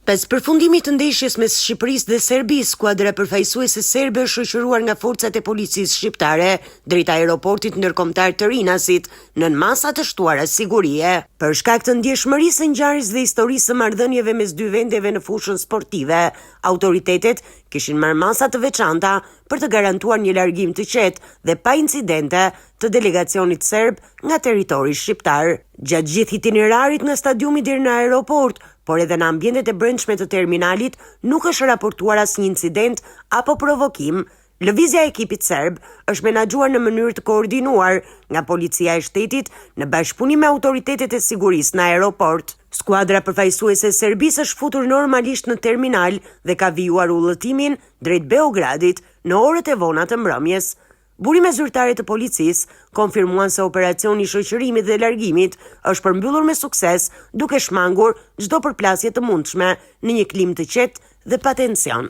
Pas përfundimit të ndeshjes mes Shqipërisë dhe Serbisë, skuadra përfaqësuese serbe është shoqëruar nga forcat e policisë shqiptare drejt aeroportit ndërkombëtar të Rinasit nën masa të shtuara sigurie. Për shkak të ndjeshmërisë së ngjarjes dhe historisë së marrëdhënieve mes dy vendeve në fushën sportive, autoritetet kishin marrë masa të veçanta për të garantuar një largim të qetë dhe pa incidente të delegacionit serb nga territori shqiptar. Gjatë gjithë itinerarit nga stadiumi deri në aeroport, por edhe në ambientet e brendshme të terminalit, nuk është raportuar asnjë incident apo provokim. Lëvizja e ekipit serb është menaxhuar në mënyrë të koordinuar nga policia e shtetit në bashkëpunim me autoritetet e sigurisë në aeroport. Skuadra përfaqësuese e Serbisë është futur normalisht në terminal dhe ka vijuar udhëtimin drejt Beogradit në orët e vona të mbrëmjes. Burime zyrtare të policisë konfirmuan se operacioni i shoqërimit dhe largimit është përmbyllur me sukses, duke shmangur çdo përplasje të mundshme në një klim të qetë dhe pa tension.